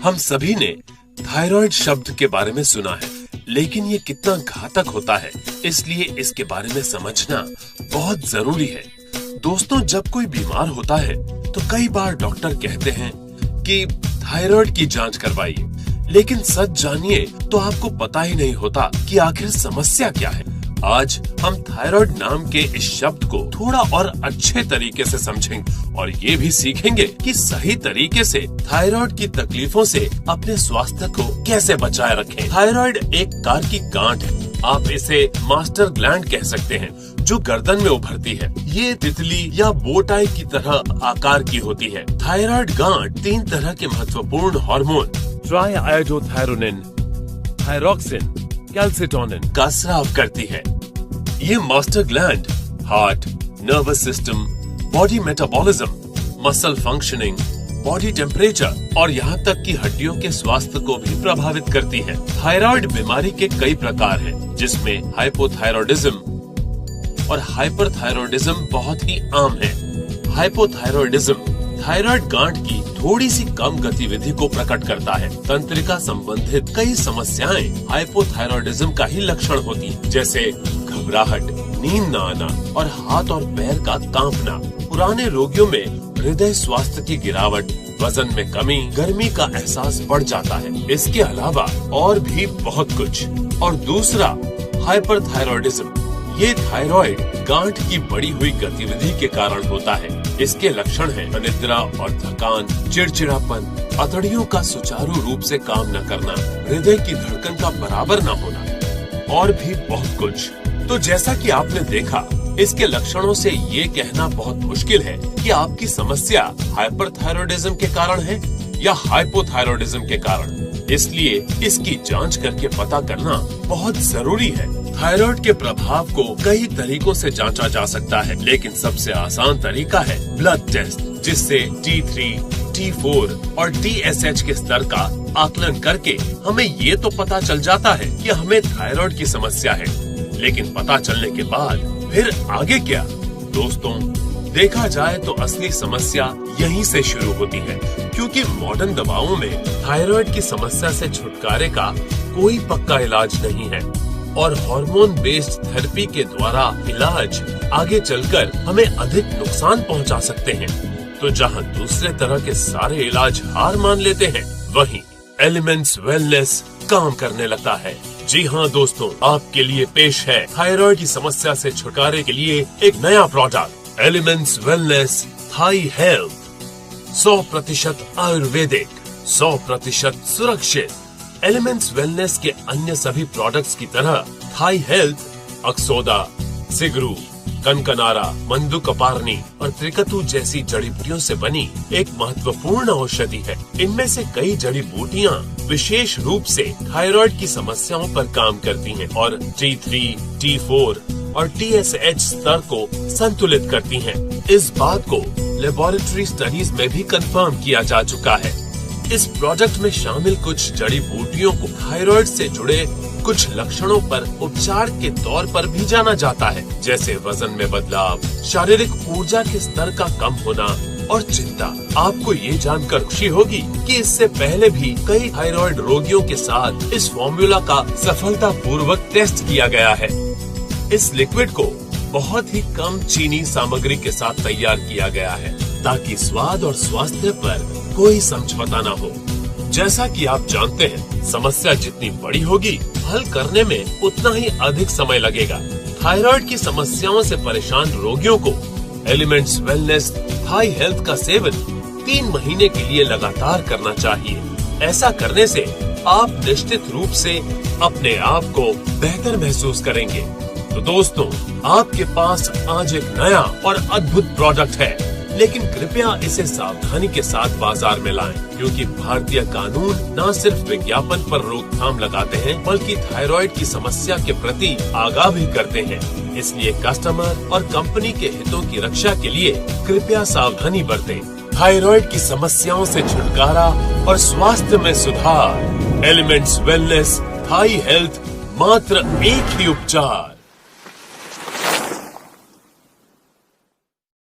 हम सभी ने थायराइड शब्द के बारे में सुना है, लेकिन ये कितना घातक होता है, इसलिए इसके बारे में समझना बहुत जरूरी है। दोस्तों, जब कोई बीमार होता है तो कई बार डॉक्टर कहते हैं कि थायराइड की जांच करवाइए, लेकिन सच जानिए तो आपको पता ही नहीं होता कि आखिर समस्या क्या है। आज हम थायराइड नाम के इस शब्द को थोड़ा और अच्छे तरीके से समझेंगे और ये भी सीखेंगे कि सही tariके से थायराइड की तकलीफों से अपने स्वास्थ्य को कैसे बचाए रखें। थायराइड एक कार की गांठ है, आप इसे मास्टर ग्लैंड कह सकते हैं, जो गर्दन में उभरती है। ये तितली या बोटाई की तरह आकार की होती है। थायराइड गांठ 3 तरह के महत्वपूर्ण हार्मोन ट्राइआयोडोथायरोनिन, थायरोक्सिन, कैल्सिटोनिन का स्राव करती है। ये master gland heart, nervous system, body metabolism, muscle functioning, body temperature और यहाँ तक कि हड्डियों के स्वास्थ्य को भी प्रभावित करती है। थायराइड बीमारी के कई प्रकार हैं, जिसमें हाइपोथायरॉयडिज्म और हाइपरथायरॉयडिज्म बहुत ही आम है। हाइपोथायरॉयडिज्म थायराइड गांठ की थोड़ी सी कम गतिविधि को प्रकट करता है। तंत्रिका संबंधित कई समस्याएं हाइपोथायरॉयडिज्म का ही लक्षण होती हैं, जैसे घबराहट, नींद न आना और हाथ और पैर का कांपना। पुराने रोगियों में हृदय स्वास्थ्य की गिरावट, वजन में कमी, गर्मी का एहसास बढ़ जाता है। इसके अलावा और भी बहुत कुछ। और दूसरा हाइपरथायरॉयडिज्म, ये थायराइड गांठ की बढ़ी हुई गतिविधि के कारण होता है। इसके लक्षण हैं अनिद्रा और थकान, चिड़चिड़ापन, अतड़ियों का सुचारू रूप से काम न करना, हृदय की धड़कन का बराबर न होना और भी बहुत कुछ। तो जैसा कि आपने देखा, इसके लक्षणों से ये कहना बहुत मुश्किल है कि आपकी समस्या हाइपरथायरॉयडिज्म के कारण है या हाइपोथायरॉयडिज्म के कारण। इसलिए इसकी जांच करके पता करना बहुत जरूरी है। थायराइड के प्रभाव को कई तरीकों से जांचा जा सकता है, लेकिन सबसे आसान तरीका है ब्लड टेस्ट, जिससे T3, T4 और TSH के स्तर का आकलन करके हमें ये तो पता चल जाता है कि हमें थायराइड की समस्या है। लेकिन पता चलने के बाद फिर आगे क्या? दोस्तों, देखा जाए तो असली समस्या यहीं से शुरू होती है, क्योंकि मॉडर्न दवाओं में थायराइड की समस्या से छुटकारे का कोई पक्का इलाज नहीं है और हार्मोन बेस्ड थेरेपी के द्वारा इलाज आगे चलकर हमें अधिक नुकसान पहुंचा सकते हैं। तो जहां दूसरे तरह के सारे इलाज हार मान लेते हैं, वहीं एलिमेंट्स वेलनेस काम करने लगता है। जी हाँ दोस्तों, आपके लिए पेश है थायराइड की समस्या से छुटकारे के लिए एक नया प्रोडक्ट, एलिमेंट्स वेलनेस थाई हेल्थ। 100% आयुर्वेदिक, 100% सुरक्षित। एलिमेंट्स वेलनेस के अन्य सभी प्रोडक्ट्स की तरह थाई हेल्थ अक्सोदा, सिगरू, कनकनारा, मंदुकपारनी और त्रिकतु जैसी जड़ी बूटियों से बनी एक महत्वपूर्ण औषधि है। इनमें से कई जड़ी बूटियाँ विशेष रूप से थायराइड की समस्याओं पर काम करती हैं और T3, T4 और TSH स्तर को संतुलित करती हैं। इस बात को लेबोरेटरी स्टडीज में भी कंफर्म किया जा चुका है। इस प्रोडक्ट में शामिल कुछ जड़ी बूटियों को थायराइड से जुड़े कुछ लक्षणों पर उपचार के तौर पर भी जाना जाता है, जैसे वजन में बदलाव, शारीरिक ऊर्जा के स्तर का कम होना और चिंता। आपको ये जानकर खुशी होगी कि इससे पहले भी कई थायराइड रोगियों के साथ इस फॉर्मूला का सफलतापूर्वक टेस्ट किया गया है। इस लिक्विड को बहुत ही कम चीनी सामग्री के साथ तैयार किया गया है, ताकि स्वाद और स्वास्थ्य पर कोई समझौता न हो। जैसा कि आप जानते हैं, समस्या जितनी बड़ी होगी, हल करने में उतना ही अधिक समय लगेगा। थायराइड की समस्याओं से परेशान रोगियों को एलिमेंट्स वेलनेस थाई हेल्थ का सेवन 3 महीने के लिए लगातार करना चाहिए। ऐसा करने से आप निश्चित रूप से अपने आप को बेहतर महसूस करेंगे। तो दोस्तों, आपके पास आज एक नया और अद्भुत प्रोडक्ट है, लेकिन कृपया इसे सावधानी के साथ बाजार में लाएं, क्योंकि भारतीय कानून न सिर्फ विज्ञापन पर रोकथाम लगाते हैं, बल्कि थायराइड की समस्या के प्रति आगाह भी करते हैं। इसलिए कस्टमर और कंपनी के हितों की रक्षा के लिए कृपया सावधानी बरतें। थायराइड की समस्याओं से छुटकारा और स्वास्थ्य में सुधार। एलिमेंट्स वेलनेस थाई हेल्थ, मात्र एक ही उपचार।